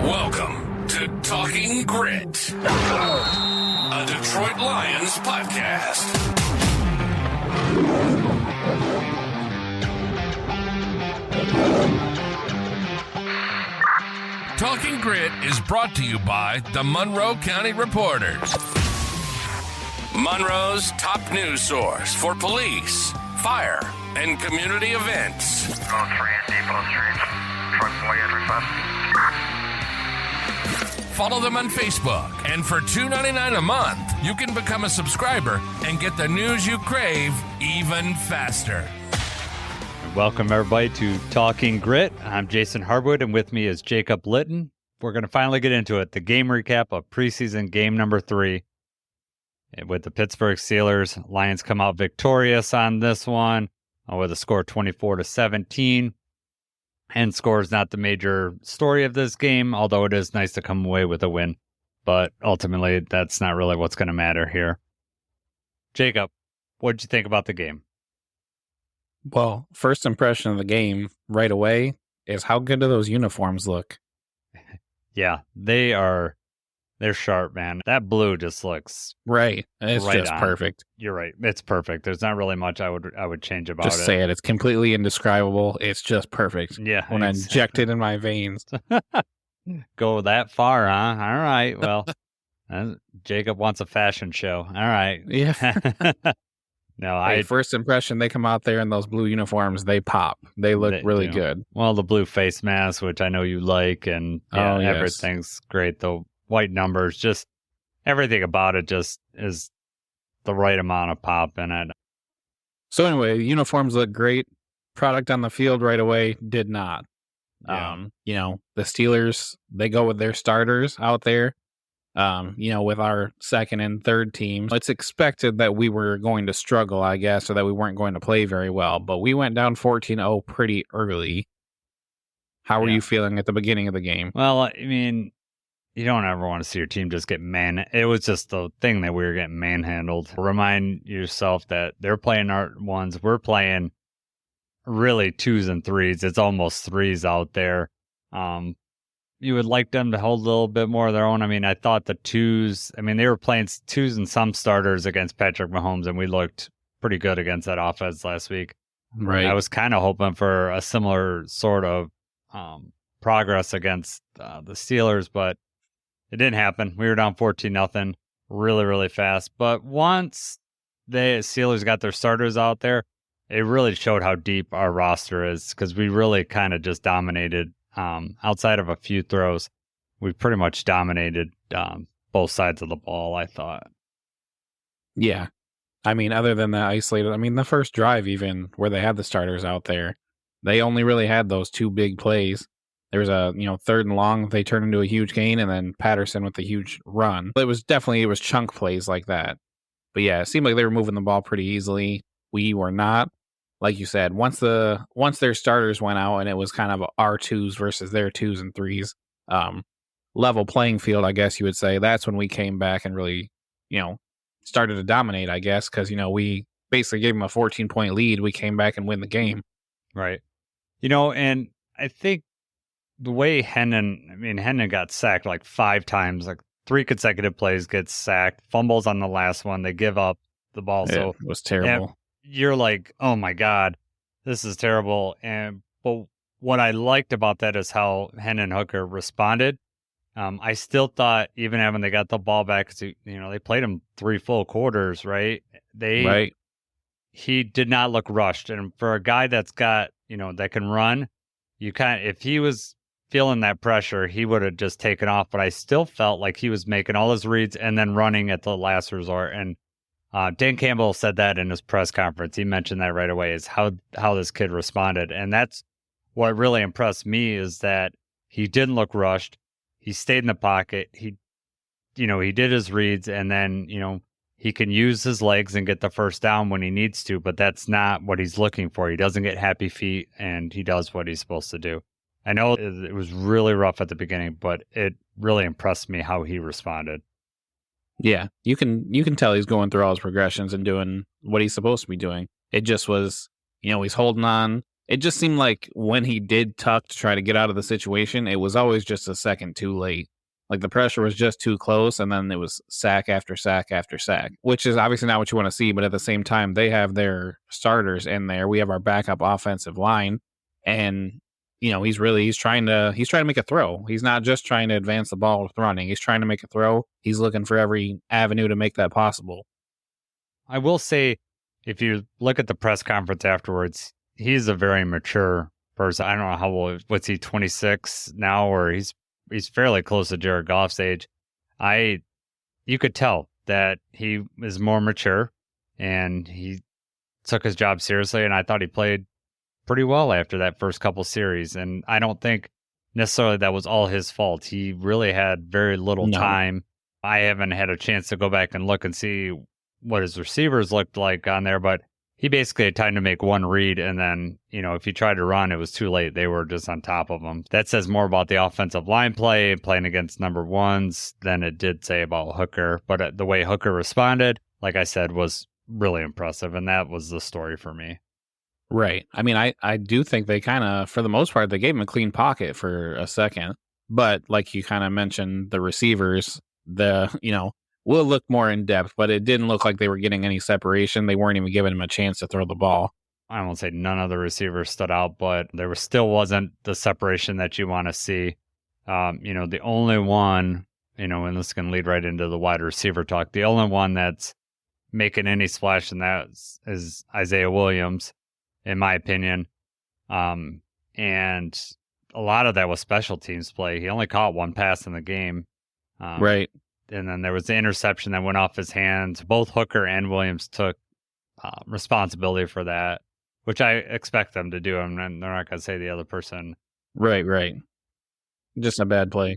Welcome to Talking Grit, a Detroit Lions podcast. Talking Grit is brought to you by the Monroe County Reporters, Monroe's top news source for police, fire, and community events. Post 3 and Depot Street. Truck boy intercept. Follow them on Facebook, and for $2.99 a month, you can become a subscriber and get the news you crave even faster. Welcome, everybody, to Talking Grit. I'm Jason Harwood, and with me is Jacob Litton. We're going to finally get into it. The game recap of preseason game number 3 with the Pittsburgh Steelers. Lions come out victorious on this one with a score 24-17. And score is not the major story of this game, although it is nice to come away with a win. But ultimately, that's not really what's going to matter here. Jacob, what did you think about the game? Well, first impression of the game right away is how good do those uniforms look? Yeah, they're sharp, man. That blue just looks right. It's right just on. Perfect. You're right. It's perfect. There's not really much I would change about Just it. say it. It's completely indescribable. It's just perfect. Yeah. When I inject it in my veins. Go that far, huh? All right. Well, Jacob wants a fashion show. All right. Yeah. No, Hey, first impression, they come out there in those blue uniforms, they pop. They look really good. Well, the blue face mask, which I know you like, and everything's great. The white numbers, just everything about it just is the right amount of pop in it. So anyway, uniforms look great. Product on the field right away did not. Yeah. The Steelers, they go with their starters out there. With our second and third teams, it's expected that we were going to struggle, I guess, or that we weren't going to play very well. But we went down 14-0 pretty early. How were you feeling at the beginning of the game? Well, I mean, you don't ever want to see your team just get It was just the thing that we were getting manhandled. Remind yourself that they're playing our ones. We're playing really 2s and 3s. It's almost 3s out there. You would like them to hold a little bit more of their own. I mean, I thought the 2s, they were playing 2s and some starters against Patrick Mahomes, and we looked pretty good against that offense last week. Right. I was kind of hoping for a similar sort of progress against the Steelers, but it didn't happen. We were down 14-0 really, really fast. But once the Steelers got their starters out there, it really showed how deep our roster is, because we really kind of just dominated. Outside of a few throws, we pretty much dominated both sides of the ball, I thought. Yeah. Other than the isolated, the first drive, even where they had the starters out there, they only really had those 2 big plays. There was a, 3rd and long, they turned into a huge gain, and then Patterson with a huge run. It was chunk plays like that. But yeah, it seemed like they were moving the ball pretty easily. We were not. Like you said, once their starters went out and it was kind of our 2s versus their 2s and 3s, level playing field, I guess you would say, that's when we came back and really, started to dominate, I guess, because, we basically gave them a 14-point lead. We came back and win the game. Right. And I think the way Hennon got sacked like 5 times, like 3 consecutive plays, gets sacked, fumbles on the last one, they give up the ball. So it was terrible. You're like, oh my God, this is terrible. But what I liked about that is how Hennon Hooker responded. I still thought, even when they got the ball back, they played him 3 full quarters, right? Right. He did not look rushed. And for a guy that's got, that can run, if he was feeling that pressure, he would have just taken off. But I still felt like he was making all his reads and then running at the last resort. And Dan Campbell said that in his press conference. He mentioned that right away, is how this kid responded. And that's what really impressed me, is that he didn't look rushed. He stayed in the pocket. He did his reads, and then, he can use his legs and get the first down when he needs to, but that's not what he's looking for. He doesn't get happy feet, and he does what he's supposed to do. I know it was really rough at the beginning, but it really impressed me how he responded. Yeah, you can tell he's going through all his progressions and doing what he's supposed to be doing. It just was, he's holding on it just seemed like when he did tuck to try to get out of the situation, it was always just a second too late. Like the pressure was just too close, and then it was sack after sack after sack, which is obviously not what you want to see. But at the same time, they have their starters in there. We have our backup offensive line, and he's trying to make a throw. He's not just trying to advance the ball with running. He's trying to make a throw. He's looking for every avenue to make that possible. I will say, if you look at the press conference afterwards, he's a very mature person. I don't know how old. What's he? 26 now, or he's fairly close to Jared Goff's age. You could tell that he is more mature and he took his job seriously. And I thought he played pretty well after that first couple series. And I don't think necessarily that was all his fault. He really had very little time. I haven't had a chance to go back and look and see what his receivers looked like on there, but he basically had time to make one read, and then, if he tried to run, it was too late. They were just on top of him. That says more about the offensive line play, playing against number ones, than it did say about Hooker. But the way Hooker responded, like I said, was really impressive, and that was the story for me. Right. I mean, I do think they kind of, for the most part, they gave him a clean pocket for a second. But like you kind of mentioned, the receivers, we'll look more in depth, but it didn't look like they were getting any separation. They weren't even giving him a chance to throw the ball. I won't say none of the receivers stood out, but there still wasn't the separation that you want to see. The only one, and this can lead right into the wide receiver talk, the only one that's making any splash in that is Isaiah Williams, in my opinion. And a lot of that was special teams play. He only caught one pass in the game. Right. And then there was the interception that went off his hands. Both Hooker and Williams took responsibility for that, which I expect them to do. And they're not going to say the other person. Right. Just a bad play.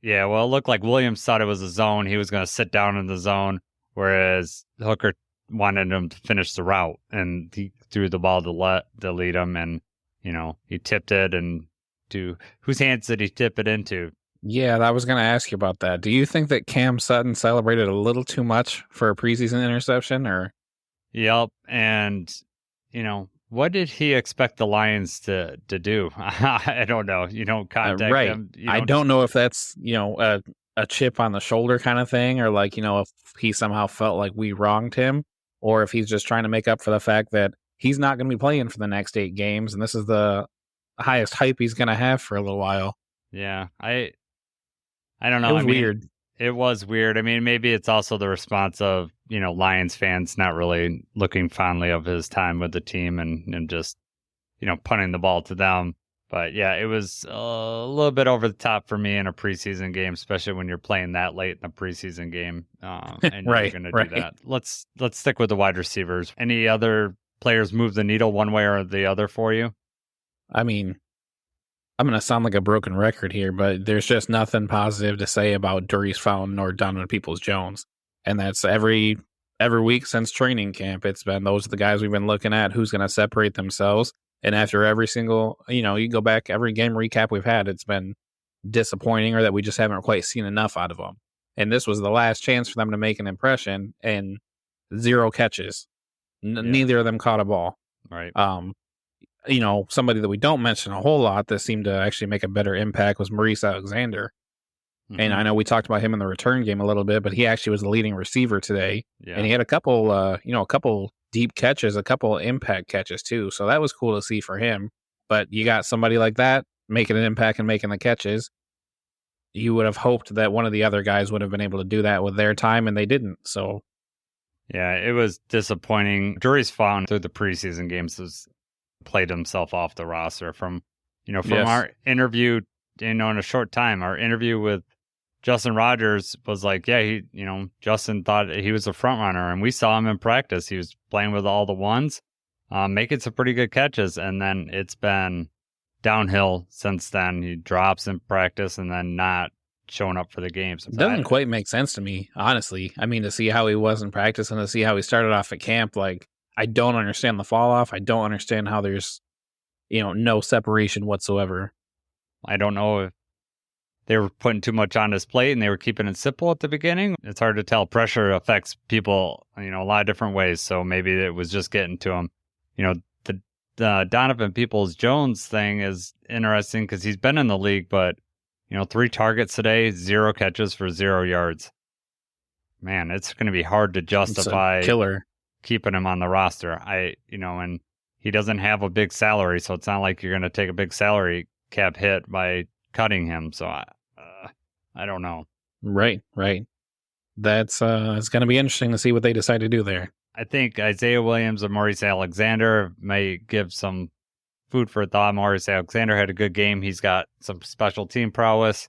Yeah, well, it looked like Williams thought it was a zone. He was going to sit down in the zone, whereas Hooker wanted him to finish the route. And he threw the ball to lead him. And, he tipped it. And whose hands did he tip it into? Yeah, I was going to ask you about that. Do you think that Cam Sutton celebrated a little too much for a preseason interception, or? Yep, and what did he expect the Lions to do? I don't know. You don't contact them. I don't know if that's a chip on the shoulder kind of thing, or if he somehow felt like we wronged him, or if he's just trying to make up for the fact that he's not going to be playing for the next 8 games, and this is the highest hype he's going to have for a little while. Yeah, I don't know. It was weird. It was weird. I mean, maybe it's also the response of, Lions fans not really looking fondly of his time with the team and just, punting the ball to them. But yeah, it was a little bit over the top for me in a preseason game, especially when you're playing that late in the preseason game. And you're going to do that. Let's stick with the wide receivers. Any other players move the needle one way or the other for you? I mean, I'm going to sound like a broken record here, but there's just nothing positive to say about Durice Fountain or Donovan Peoples-Jones. And that's every week since training camp. It's been, those are the guys we've been looking at, who's going to separate themselves. And after every single, you go back, every game recap we've had, it's been disappointing, or that we just haven't quite seen enough out of them. And this was the last chance for them to make an impression, and 0 catches. Neither of them caught a ball. Right. Somebody that we don't mention a whole lot that seemed to actually make a better impact was Maurice Alexander. Mm-hmm. And I know we talked about him in the return game a little bit, but he actually was the leading receiver today. Yeah. And he had a couple deep catches, a couple impact catches too. So that was cool to see for him. But you got somebody like that making an impact and making the catches. You would have hoped that one of the other guys would have been able to do that with their time, and they didn't. So yeah, it was disappointing. Durice Fountain through the preseason games played himself off the roster from our interview, in a short time. Our interview with Justin Rogers was like, yeah, Justin thought he was a front runner, and we saw him in practice. He was playing with all the ones, making some pretty good catches, and then it's been downhill since then. He drops in practice and then not showing up for the games. It doesn't quite make sense to me, honestly. I mean, to see how he was in practice and to see how he started off at camp, I don't understand the fall off. I don't understand how there's, no separation whatsoever. I don't know if they were putting too much on his plate and they were keeping it simple at the beginning. It's hard to tell. Pressure affects people, a lot of different ways. So maybe it was just getting to him. Donovan Peoples-Jones thing is interesting because he's been in the league, but 3 targets today, 0 catches for 0 yards. Man, it's going to be hard to justify killer keeping him on the roster. And he doesn't have a big salary, so it's not like you're going to take a big salary cap hit by cutting him. So I don't know. Right. That's it's going to be interesting to see what they decide to do there. I think Isaiah Williams and Maurice Alexander may give some food for thought. Maurice Alexander had a good game. He's got some special team prowess.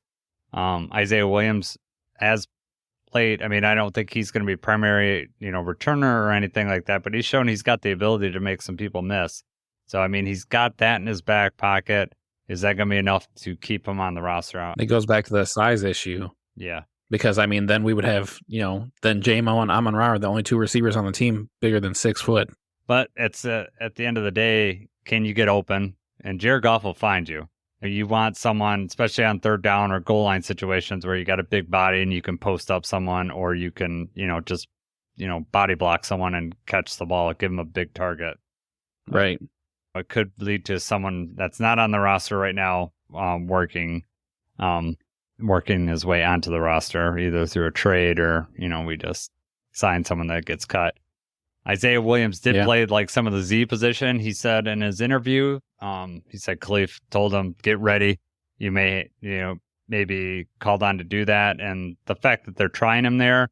Isaiah Williams has played. I mean, I don't think he's going to be primary, returner or anything like that, but he's shown he's got the ability to make some people miss. So, I mean, he's got that in his back pocket. Is that going to be enough to keep him on the roster? It goes back to the size issue. Yeah. Because, I mean, then we would have, then J-Mo and Amon-Ra are the only 2 receivers on the team bigger than 6 foot. But it's at the end of the day, can you get open? And Jared Goff will find you. You want someone, especially on 3rd down or goal line situations where you got a big body and you can post up someone, or you can, just, body block someone and catch the ball, give them a big target. Right. It could lead to someone that's not on the roster right now, working his way onto the roster, either through a trade or, we just sign someone that gets cut. Isaiah Williams did play like some of the Z position. He said in his interview, he said Khalif told him, get ready. You may, maybe called on to do that. And the fact that they're trying him there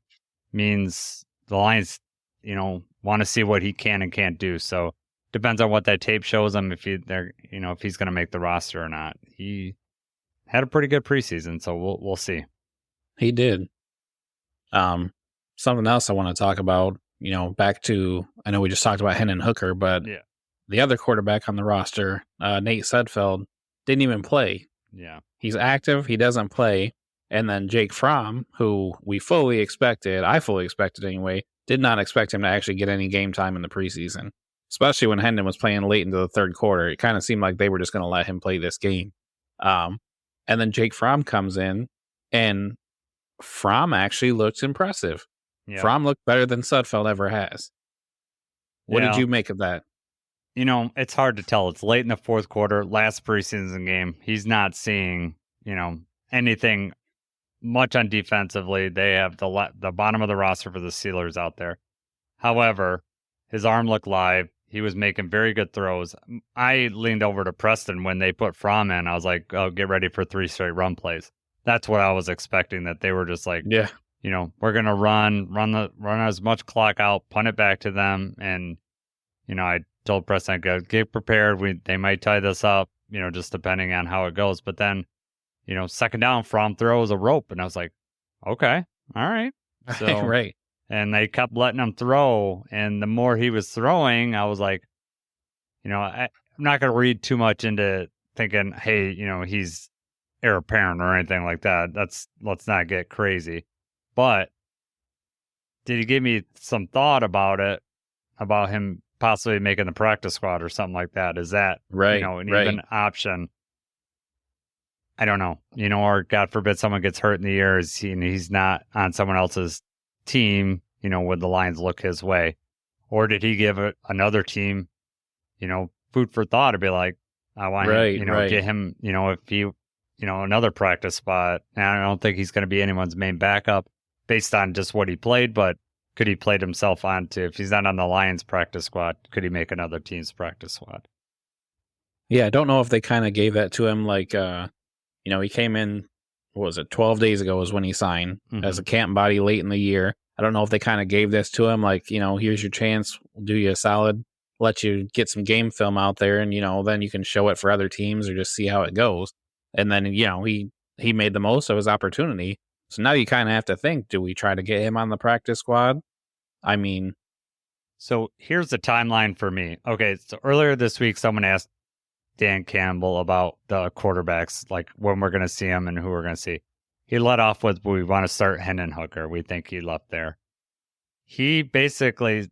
means the Lions, want to see what he can and can't do. So depends on what that tape shows him, if he's going to make the roster or not. He had a pretty good preseason, so we'll see. He did. Something else I want to talk about, back to, I know we just talked about Hennon Hooker, but the other quarterback on the roster, Nate Sudfeld, didn't even play. Yeah. He's active. He doesn't play. And then Jake Fromm, who I fully expected anyway, did not expect him to actually get any game time in the preseason, especially when Hennon was playing late into the 3rd quarter. It kind of seemed like they were just going to let him play this game. And then Jake Fromm comes in, and Fromm actually looks impressive. Yeah. Fromm looked better than Sudfeld ever has. What did you make of that? It's hard to tell. It's late in the 4th quarter, last preseason game. He's not seeing, anything much on defensively. They have the bottom of the roster for the Steelers out there. However, his arm looked live. He was making very good throws. I leaned over to Preston when they put Fromm in. I was like, oh, get ready for 3 straight run plays. That's what I was expecting, that they were just like, we're going to run as much clock out, punt it back to them. And, I told Preston, get prepared. They might tie this up, just depending on how it goes. But then, 2nd down, Fromm throws a rope. And I was like, okay, all right. So, right. And they kept letting him throw. And the more he was throwing, I was like, I'm not going to read too much into thinking, hey, he's heir apparent or anything like that. Let's not get crazy. But did he give me some thought about it, about him possibly making the practice squad or something like that? Is that even option? I don't know. Or God forbid someone gets hurt in the year, he's not on someone else's team, would the Lions look his way? Or did he give another team, food for thought to be like, I want to, get him, if he, another practice spot. And I don't think he's going to be anyone's main backup based on just what he played, but could he play himself onto, if he's not on the Lions practice squad, could he make another team's practice squad? Yeah, I don't know if they kind of gave that to him. Like, he came in, 12 days ago is when he signed as a camp body late in the year. I don't know if they kind of gave this to him, like, here's your chance, we'll do you a solid, let you get some game film out there, and, then you can show it for other teams or just see how it goes. And then, he made the most of his opportunity. So now you kind of have to think, do we try to get him on the practice squad? I mean. So here's the timeline for me. Okay, so earlier this week, someone asked Dan Campbell about the quarterbacks, like when we're going to see him and who we're going to see. He led off with, we want to start Hennon Hooker. We think he left there. He basically,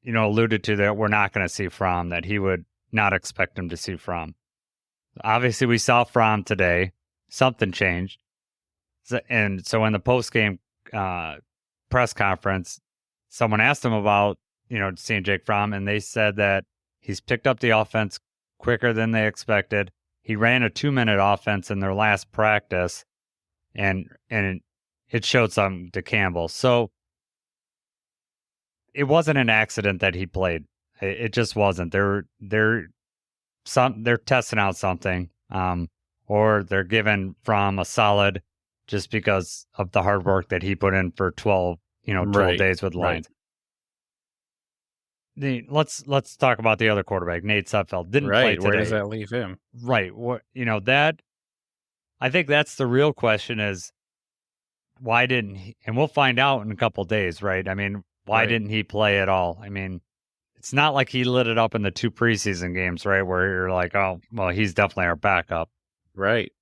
alluded to that we're not going to see Fromm, that he would not expect him to see Fromm. Obviously, we saw Fromm today. Something changed. And so in the post-game press conference, someone asked him about, seeing Jake Fromm, and they said that He's picked up the offense quicker than they expected. He ran a 2-minute offense in their last practice, and it showed something to Campbell. So it wasn't an accident that he played. It just wasn't. They're testing out something, or they're giving Fromm a solid just because of the hard work that he put in for 12 days with the Lions. Let's talk about the other quarterback, Nate Sudfeld. Didn't play today. Where does that leave him? Right. What that I think that's the real question is why didn't he, and we'll find out in a couple of days, right? I mean, why didn't he play at all? I mean, it's not like he lit it up in the 2 preseason games, right? Where you're like, oh, well, he's definitely our backup. Right.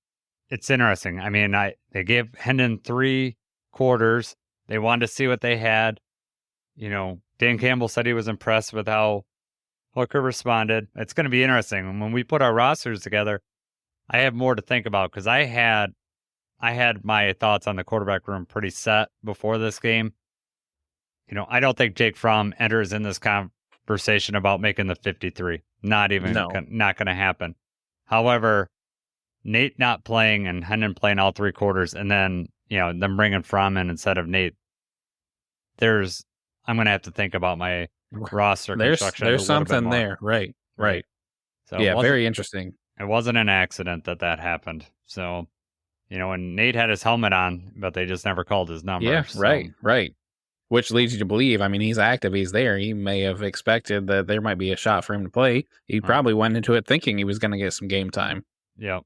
It's interesting. I mean, they gave Hennon 3 quarters. They wanted to see what they had. Dan Campbell said he was impressed with how Hooker responded. It's going to be interesting. And when we put our rosters together, I have more to think about because I had my thoughts on the quarterback room pretty set before this game. I don't think Jake Fromm enters in this conversation about making the 53. Not going to happen. However, Nate not playing and Hennon playing all 3 quarters, and then them bringing Fromm in instead of Nate. I'm going to have to think about my roster construction. There's something there, right? So yeah, very interesting. It wasn't an accident that happened. So, and Nate had his helmet on, but they just never called his number. Yeah, so. right. Which leads you to believe, I mean, he's active, he's there. He may have expected that there might be a shot for him to play. He probably went into it thinking he was going to get some game time. Yep.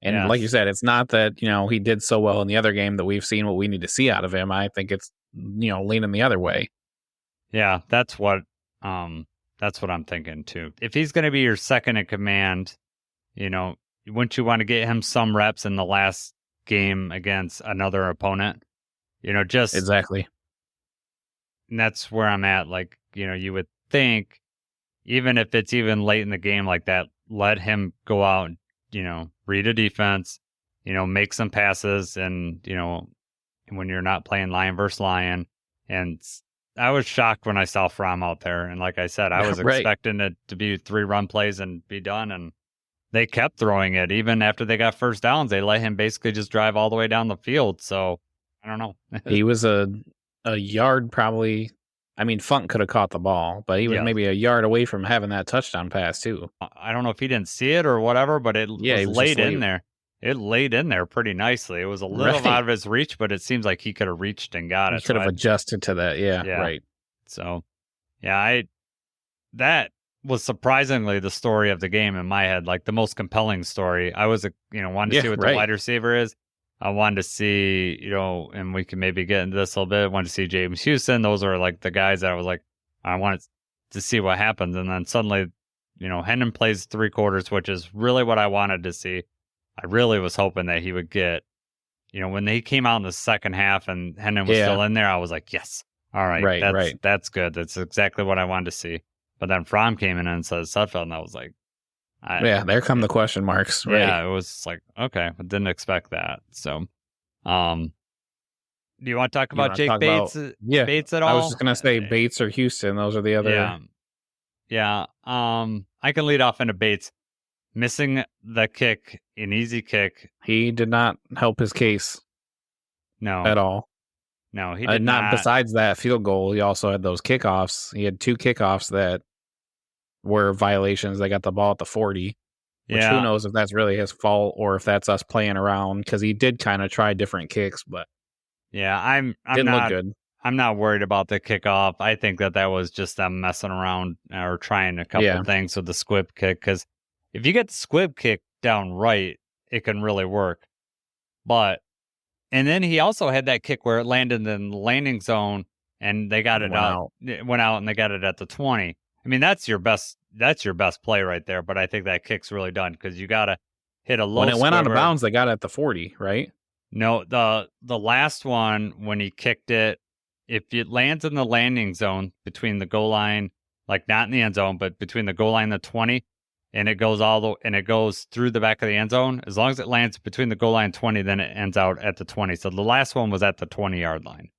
And like you said, it's not that, he did so well in the other game that we've seen what we need to see out of him. I think it's, leaning the other way. Yeah, that's what I'm thinking too. If he's going to be your second in command, wouldn't you want to get him some reps in the last game against another opponent? Just exactly. And that's where I'm at. Like, you would think, even if it's even late in the game like that, let him go out and, read a defense, make some passes, and, when you're not playing lion versus lion. And I was shocked when I saw Fromm out there. And like I said, I was expecting it to be 3 run plays and be done. And they kept throwing it. Even after they got first downs, they let him basically just drive all the way down the field. So I don't know. He was a yard probably. I mean, Funk could have caught the ball, but he was maybe a yard away from having that touchdown pass too. I don't know if he didn't see it or whatever, but it was laid in there. It laid in there pretty nicely. It was a little out of his reach, but it seems like he could have reached and got it. He could have adjusted to that. Yeah, right. So, that was surprisingly the story of the game in my head, like the most compelling story. I was, wanted to see what the wide receiver is. I wanted to see, and we can maybe get into this a little bit. I wanted to see James Houston. Those are like the guys that I was like, I wanted to see what happens. And then suddenly, Hennon plays 3 quarters, which is really what I wanted to see. I really was hoping that he would get, when he came out in the second half and Hennon was still in there, I was like, yes. All right. That's good. That's exactly what I wanted to see. But then Fromm came in and said Sudfeld, and I was like, there come the question marks. Yeah, it was like, okay, I didn't expect that. So, do you want to talk about Jake Bates? Bates at all? I was just going to say Bates or Houston. Those are the other. Yeah. I can lead off into Bates. Missing the kick, an easy kick. He did not help his case. No. At all. No, he did not. Besides that field goal, he also had those kickoffs. He had 2 kickoffs that were violations. They got the ball at the 40. Which who knows if that's really his fault or if that's us playing around, because he did kind of try different kicks, but I'm didn't not, look good. I'm not worried about the kickoff. I think that was just them messing around or trying a couple of things with the squib kick, because if you get the squib kick down right, it can really work. And then he also had that kick where it landed in the landing zone and they got it out. It went out and they got it at the 20. I mean, that's your best play right there. But I think that kick's really done because you got to hit a low. When it went out of bounds, they got it at the 40, right? No, the last one when he kicked it, if it lands in the landing zone between the goal line, like not in the end zone, but between the goal line and the 20. And it goes through the back of the end zone. As long as it lands between the goal line and 20, then it ends out at the 20. So the last one was at the 20-yard line.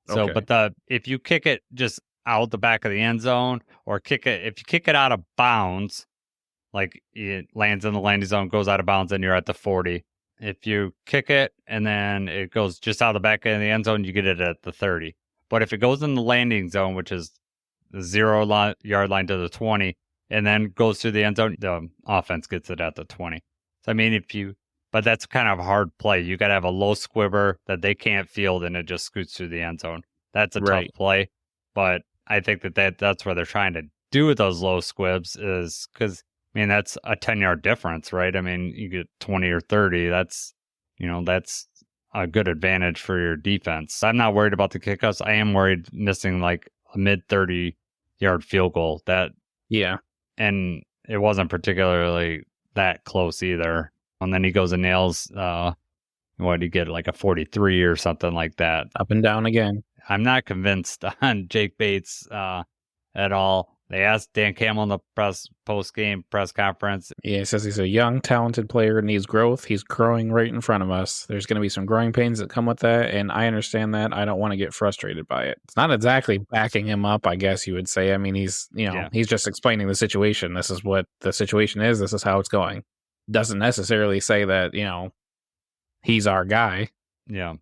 So, but if you kick it just out the back of the end zone or kick it. If you kick it out of bounds, like it lands in the landing zone, goes out of bounds, and you're at the 40. If you kick it and then it goes just out the back of the end zone, you get it at the 30. But if it goes in the landing zone, which is the 0-yard line to the 20, and then goes through the end zone, the offense gets it at the 20. So, I mean, but that's kind of a hard play. You got to have a low squibber that they can't field, and it just scoots through the end zone. That's a tough play. But I think that's what they're trying to do with those low squibs is because, I mean, that's a 10-yard difference, right? I mean, you get 20 or 30. That's a good advantage for your defense. I'm not worried about the kickoffs. I am worried missing like a mid 30-yard field goal. And it wasn't particularly that close either. And then he goes and nails, what did he get, like a 43 or something like that. Up and down again. I'm not convinced on Jake Bates at all. They asked Dan Campbell in the post-game press conference. Yeah, he says he's a young, talented player, needs growth. He's growing right in front of us. There's going to be some growing pains that come with that, and I understand that. I don't want to get frustrated by it. It's not exactly backing him up, I guess you would say. I mean, he's just explaining the situation. This is what the situation is. This is how it's going. Doesn't necessarily say that, he's our guy. Yeah.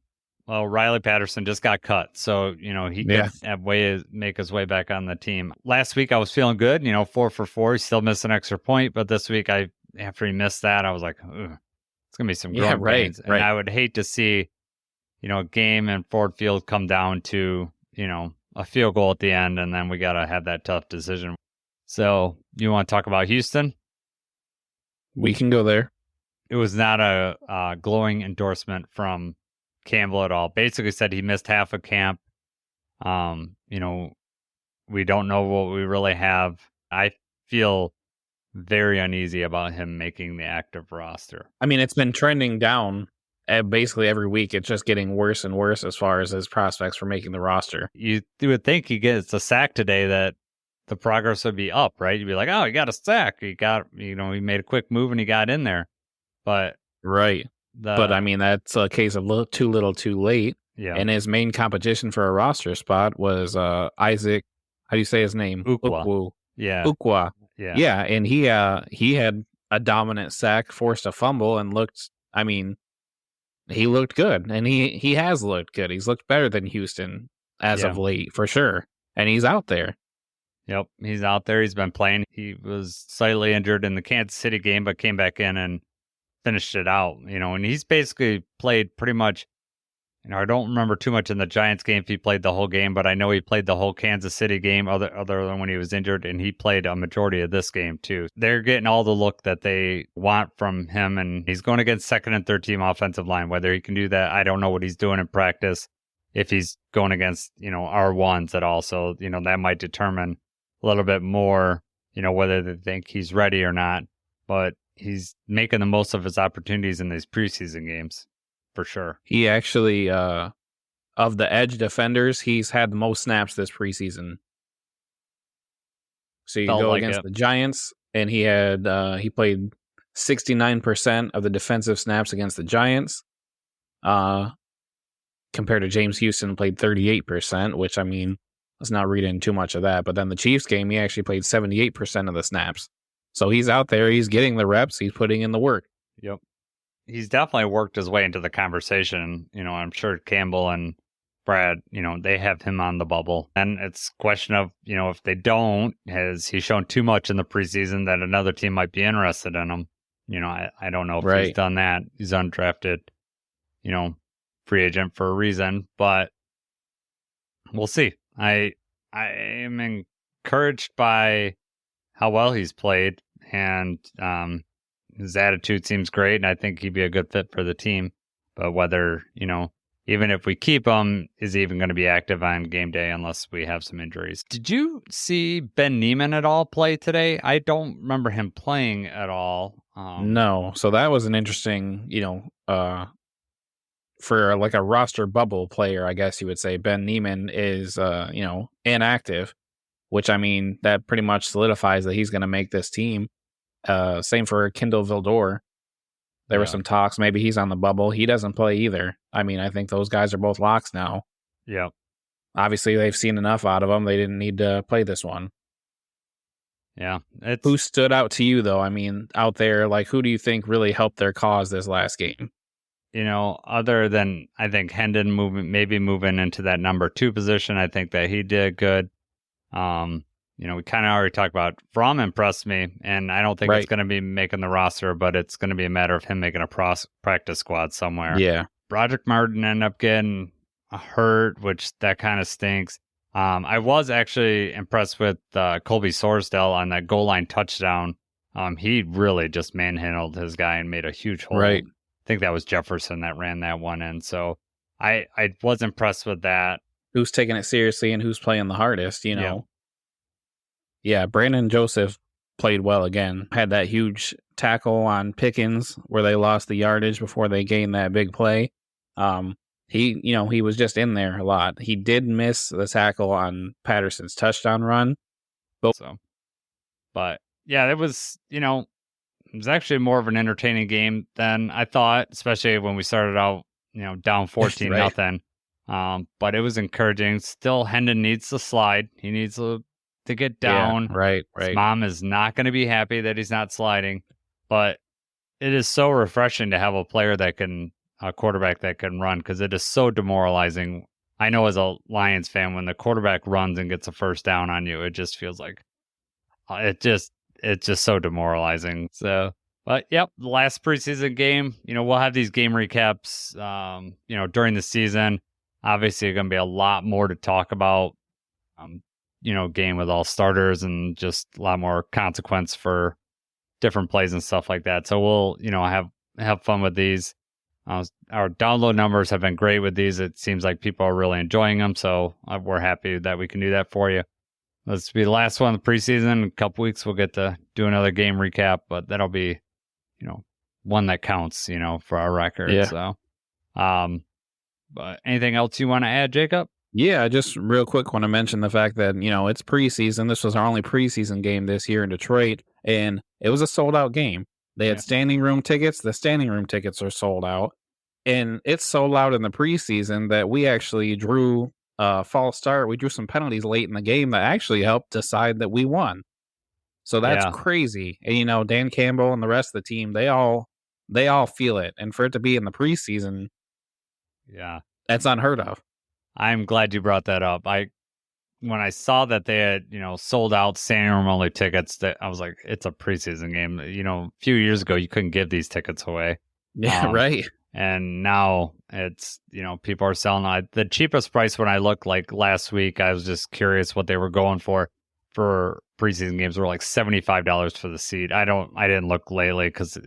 Well, Riley Patterson just got cut, so, he could make his way back on the team. Last week, I was feeling good, 4 for 4. He still missed an extra point, but this week, after he missed that, I was like, ugh, it's going to be some growing pains. And I would hate to see, a game in Ford Field come down to, a field goal at the end, and then we got to have that tough decision. So, you want to talk about Houston? We can go there. It was not a glowing endorsement from Campbell at all. Basically said he missed half of camp. We don't know what we really have. I feel very uneasy about him making the active roster. I mean, it's been trending down basically every week. It's just getting worse and worse as far as his prospects for making the roster. You would think he gets a sack today that the progress would be up, right? You'd be like, oh, he got a sack. He got, he made a quick move and he got in there. But but I mean, that's a case of too little, too late. Yeah. And his main competition for a roster spot was Isaac. How do you say his name? Ukwa. Yeah. Ukwa. Yeah. Yeah. And he had a dominant sack, forced a fumble, and he looked good. And he has looked good. He's looked better than Houston as of late, for sure. And he's out there. Yep. He's out there. He's been playing. He was slightly injured in the Kansas City game, but came back in and finished it out, and he's basically played pretty much, I don't remember too much in the Giants game if he played the whole game, but I know he played the whole Kansas City game other than when he was injured, and he played a majority of this game too. They're getting all the look that they want from him, and he's going against second and third team offensive line. Whether he can do that, I don't know what he's doing in practice, if he's going against, R1s at all. So, that might determine a little bit more, whether they think he's ready or not. But he's making the most of his opportunities in these preseason games, for sure. He actually, of the edge defenders, he's had the most snaps this preseason. So you go against the Giants, and he played 69% of the defensive snaps against the Giants, compared to James Houston played 38%, which, I mean, let's not read in too much of that. But then the Chiefs game, he actually played 78% of the snaps. So he's out there, he's getting the reps, he's putting in the work. Yep. He's definitely worked his way into the conversation. I'm sure Campbell and Brad, they have him on the bubble. And it's a question of, if they don't, has he shown too much in the preseason that another team might be interested in him? I don't know if he's done that. He's undrafted, free agent for a reason, but we'll see. I am encouraged by how well he's played, and his attitude seems great, and I think he'd be a good fit for the team. But whether, even if we keep him, is he even going to be active on game day unless we have some injuries? Did you see Ben Neiman at all play today? I don't remember him playing at all. No. So that was an interesting, for like a roster bubble player, I guess you would say. Ben Neiman is, inactive, which, I mean, that pretty much solidifies that he's going to make this team. Same for Kendall Vildor. There were some talks. Maybe he's on the bubble. He doesn't play either. I mean, I think those guys are both locks now. Yeah. obviously they've seen enough out of him. They didn't need to play this one. Yeah. Who stood out to you, though? I mean, out there, like, who do you think really helped their cause this last game? Other than I think Hendon moving into that number 2 position, I think that he did good. We kind of already talked about Fromm impressed me, and I don't think it's going to be making the roster, but it's going to be a matter of him making a practice squad somewhere. Yeah. Broderick Martin ended up getting hurt, which that kind of stinks. I was actually impressed with Colby Sorsdale on that goal line touchdown. He really just manhandled his guy and made a huge hole. Right. I think that was Jefferson that ran that one in. So I was impressed with that. Who's taking it seriously and who's playing the hardest, Yeah, Brandon Joseph played well again. Had that huge tackle on Pickens where they lost the yardage before they gained that big play. He was just in there a lot. He did miss the tackle on Patterson's touchdown run. But yeah, it was actually more of an entertaining game than I thought, especially when we started out, down 14-0. But it was encouraging. Still, Hendon needs to slide. He needs to get down. Yeah, right. His mom is not going to be happy that he's not sliding, but it is so refreshing to have a quarterback that can run, because it is so demoralizing. I know as a Lions fan, when the quarterback runs and gets a first down on you, it just feels like it's just so demoralizing. So, but yep, the last preseason game, we'll have these game recaps, during the season. Obviously, going to be a lot more to talk about, game with all starters and just a lot more consequence for different plays and stuff like that. So we'll, have fun with these. Our download numbers have been great with these. It seems like people are really enjoying them. So we're happy that we can do that for you. Let's be the last one of the preseason. In a couple weeks, we'll get to do another game recap, but that'll be, one that counts, for our record. Yeah. So, but anything else you want to add, Jacob? Yeah, just real quick, want to mention the fact that, it's preseason. This was our only preseason game this year in Detroit, and it was a sold-out game. They had standing room tickets. The standing room tickets are sold out, and it's sold out in the preseason that we actually drew a false start. We drew some penalties late in the game that actually helped decide that we won. So that's crazy. And, Dan Campbell and the rest of the team, they all feel it. And for it to be in the preseason, that's unheard of. I'm glad you brought that up. When I saw that they had, sold out standing room only tickets, that I was like, it's a preseason game. A few years ago, you couldn't give these tickets away. Yeah, right. And now it's, people are selling the cheapest price. When I looked like last week, I was just curious what they were going for preseason games. Were like $75 for the seat. I didn't look lately because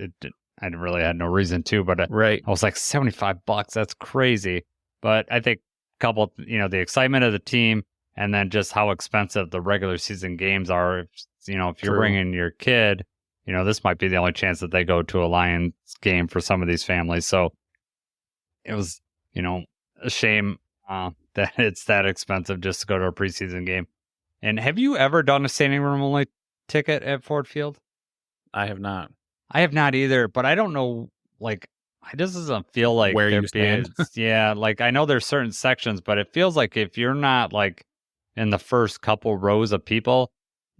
I really had no reason to, but I was like $75. That's crazy. But I think couple, the excitement of the team, and then just how expensive the regular season games are. If you're bringing your kid, this might be the only chance that they go to a Lions game for some of these families. So it was, a shame that it's that expensive just to go to a preseason game. And have you ever done a standing room only ticket at Ford Field? I have not. I have not either, but I don't know, it just doesn't feel like where you stand. Yeah, I know there's certain sections, but it feels like if you're not in the first couple rows of people,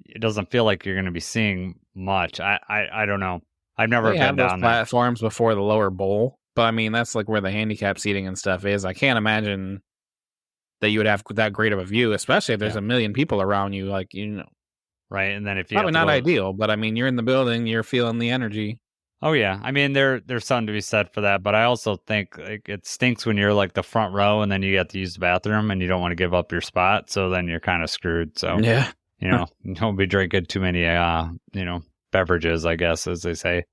it doesn't feel like you're going to be seeing much. I don't know. I've never been down there. Platforms before the lower bowl, but I mean that's where the handicap seating and stuff is. I can't imagine that you would have that great of a view, especially if there's a million people around you. Right, and then if you probably not ideal, but I mean you're in the building, you're feeling the energy. Oh yeah, I mean there's something to be said for that, but I also think it stinks when you're the front row and then you have to use the bathroom and you don't want to give up your spot, so then you're kind of screwed. So yeah, don't be drinking too many beverages, I guess, as they say.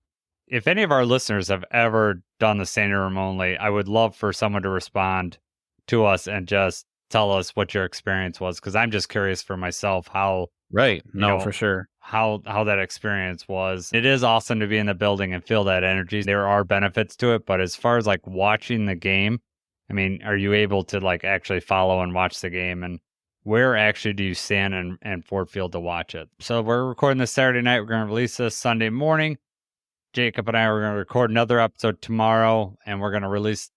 If any of our listeners have ever done the standing room only, I would love for someone to respond to us and just tell us what your experience was, because I'm just curious for myself how. Right. No, for sure. How that experience was. It is awesome to be in the building and feel that energy. There are benefits to it, but as far as watching the game, I mean, are you able to actually follow and watch the game? And where actually do you stand in Ford Field to watch it? So we're recording this Saturday night. We're going to release this Sunday morning. Jacob and I are going to record another episode tomorrow, and we're going to release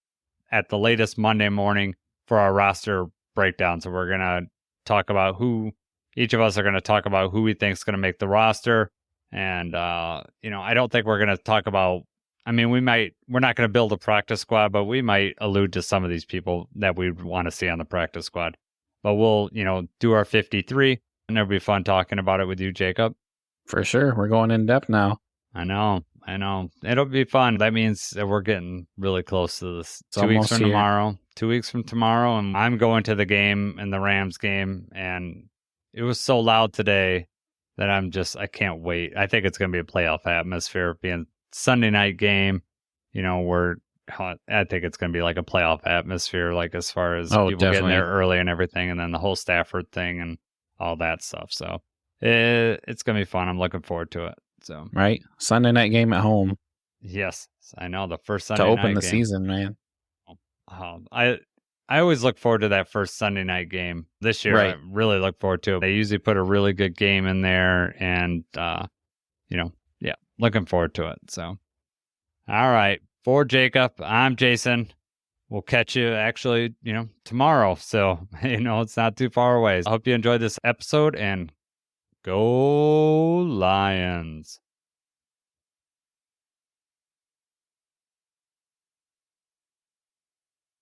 at the latest Monday morning for our roster breakdown. So we're going to talk about each of us are going to talk about who we think is going to make the roster. And, I don't think we're going to talk about, we're not going to build a practice squad, but we might allude to some of these people that we want to see on the practice squad. But we'll, do our 53, and it'll be fun talking about it with you, Jacob. For sure. We're going in depth now. I know. It'll be fun. That means that we're getting really close to this. It's 2 weeks almost from here. tomorrow. 2 weeks from tomorrow, and I'm going to the game and the Rams game, and it was so loud today that I can't wait. I think it's going to be a playoff atmosphere, being Sunday night game. I think it's going to be like a playoff atmosphere, like as far as people definitely. getting there early and everything, and then the whole Stafford thing and all that stuff. So it's going to be fun. I'm looking forward to it. So Right? Sunday night game at home yes, I know, the first Sunday to night open the game. season, man. I always look forward to that first Sunday night game. This year, Right. I really look forward to it. They usually put a really good game in there, and looking forward to it. So, all right, for Jacob, I'm Jason. We'll catch you actually, tomorrow. So, it's not too far away. I hope you enjoyed this episode, and go Lions.